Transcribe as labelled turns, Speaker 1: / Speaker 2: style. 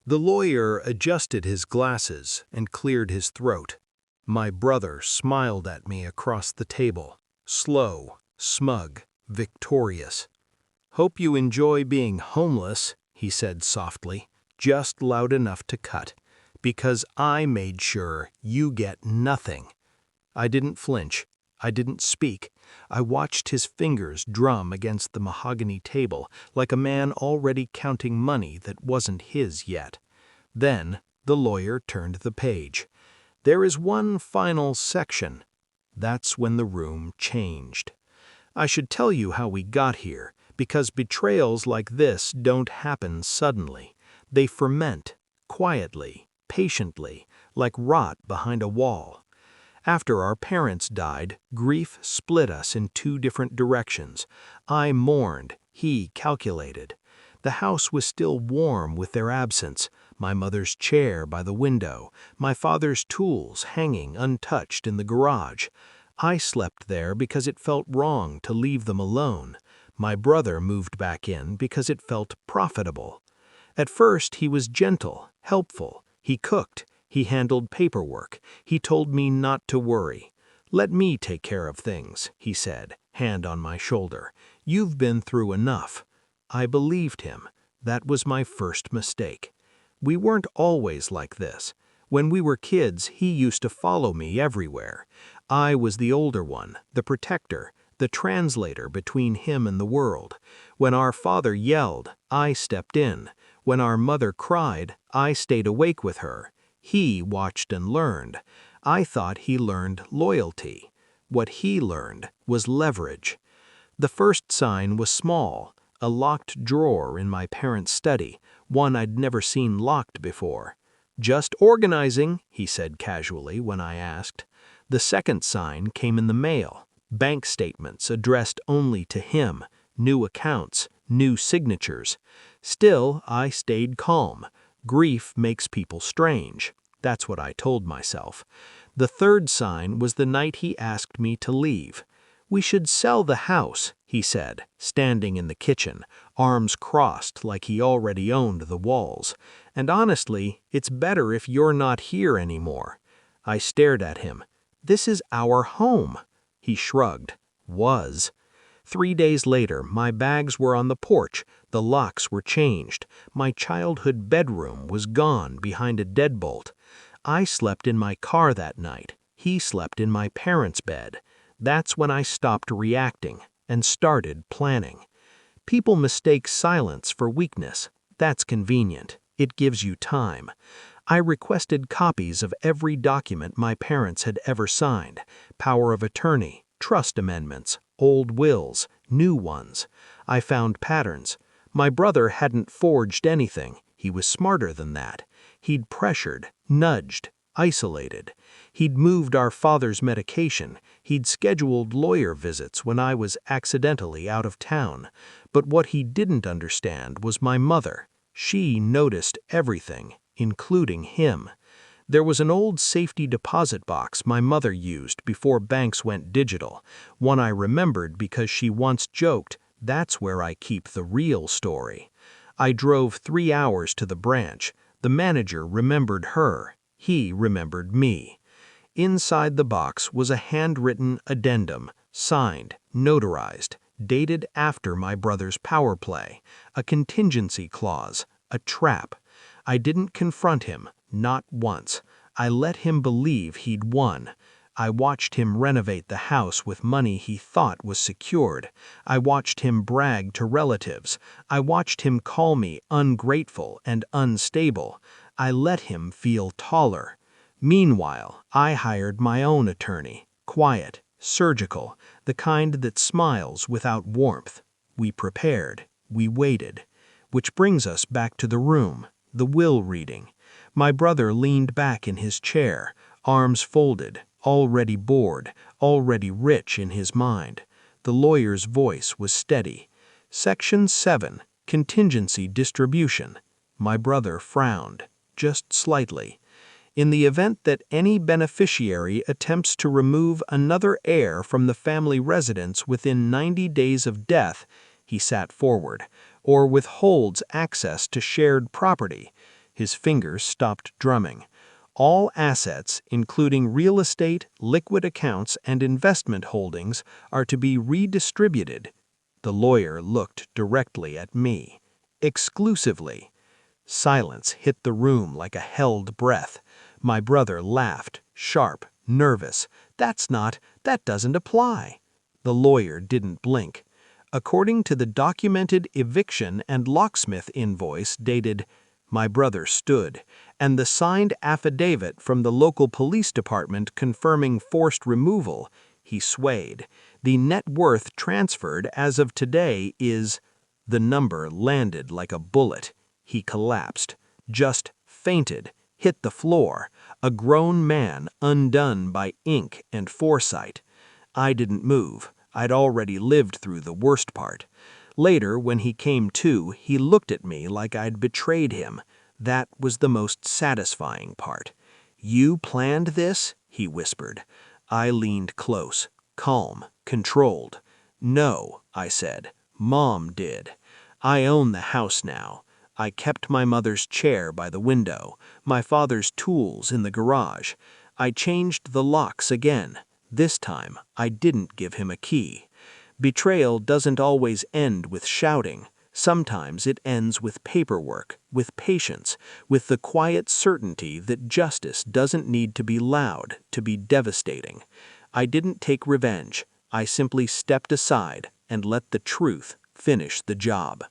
Speaker 1: The lawyer adjusted his glasses and cleared his throat. My brother smiled at me across the table, slow, smug, victorious. "Hope you enjoy being homeless," he said softly, just loud enough to cut, "because I made sure you get nothing." I didn't flinch. I didn't speak. I watched his fingers drum against the mahogany table like a man already counting money that wasn't his yet. Then the lawyer turned the page. "There is one final section." That's when the room changed. I should tell you how we got here, because betrayals like this don't happen suddenly. They ferment, quietly, patiently, like rot behind a wall. After our parents died, grief split us in two different directions. I mourned, he calculated. The house was still warm with their absence, my mother's chair by the window, my father's tools hanging untouched in the garage. I slept there because it felt wrong to leave them alone. My brother moved back in because it felt profitable. At first he was gentle, helpful. He cooked. He handled paperwork. He told me not to worry. "Let me take care of things," he said, hand on my shoulder. "You've been through enough." I believed him. That was my first mistake. We weren't always like this. When we were kids, he used to follow me everywhere. I was the older one, the protector, the translator between him and the world. When our father yelled, I stepped in. When our mother cried, I stayed awake with her. He watched and learned. I thought he learned loyalty. What he learned was leverage. The first sign was small, a locked drawer in my parents' study, one I'd never seen locked before. "Just organizing," he said casually when I asked. The second sign came in the mail, bank statements addressed only to him, new accounts, new signatures. Still, I stayed calm. Grief makes people strange. That's what I told myself. The third sign was the night he asked me to leave. "We should sell the house," he said, standing in the kitchen, arms crossed like he already owned the walls. "And honestly, it's better if you're not here anymore." I stared at him. "This is our home." He shrugged. "Was." 3 days later, my bags were on the porch, the locks were changed, my childhood bedroom was gone behind a deadbolt. I slept in my car that night, he slept in my parents' bed. That's when I stopped reacting and started planning. People mistake silence for weakness. That's convenient. It gives you time. I requested copies of every document my parents had ever signed, power of attorney, trust amendments, old wills, new ones. I found patterns. My brother hadn't forged anything. He was smarter than that. He'd pressured, nudged, isolated. He'd moved our father's medication. He'd scheduled lawyer visits when I was accidentally out of town. But what he didn't understand was my mother. She noticed everything, including him. There was an old safety deposit box my mother used before banks went digital, one I remembered because she once joked, "That's where I keep the real story." I drove 3 hours to the branch. The manager remembered her. He remembered me. Inside the box was a handwritten addendum, signed, notarized, dated after my brother's power play, a contingency clause, a trap. I didn't confront him, not once. I let him believe he'd won. I watched him renovate the house with money he thought was secured. I watched him brag to relatives. I watched him call me ungrateful and unstable. I let him feel taller. Meanwhile, I hired my own attorney, quiet, surgical, the kind that smiles without warmth. We prepared. We waited. Which brings us back to the room, the will reading. My brother leaned back in his chair, arms folded, already bored, already rich in his mind. The lawyer's voice was steady. Section 7, Contingency Distribution. My brother frowned, just slightly. "In the event that any beneficiary attempts to remove another heir from the family residence within 90 days of death," he sat forward, "or withholds access to shared property," His fingers stopped drumming. All assets, including real estate, liquid accounts, and investment holdings, are to be redistributed. The lawyer looked directly at me. Exclusively. Silence hit the room like a held breath. My brother laughed, sharp, nervous. That doesn't apply. The lawyer didn't blink. According to the documented eviction and locksmith invoice dated, my brother stood, and the signed affidavit from the local police department confirming forced removal, he swayed. The net worth transferred as of today is... The number landed like a bullet. He collapsed, just fainted, hit the floor, a grown man undone by ink and foresight. I didn't move. I'd already lived through the worst part. Later, when he came to, he looked at me like I'd betrayed him. That was the most satisfying part. "You planned this?" he whispered. I leaned close, calm, controlled. "No," I said. "Mom did. I own the house now. I kept my mother's chair by the window, my father's tools in the garage. I changed the locks again. This time, I didn't give him a key. Betrayal doesn't always end with shouting. Sometimes it ends with paperwork, with patience, with the quiet certainty that justice doesn't need to be loud to be devastating. I didn't take revenge. I simply stepped aside and let the truth finish the job."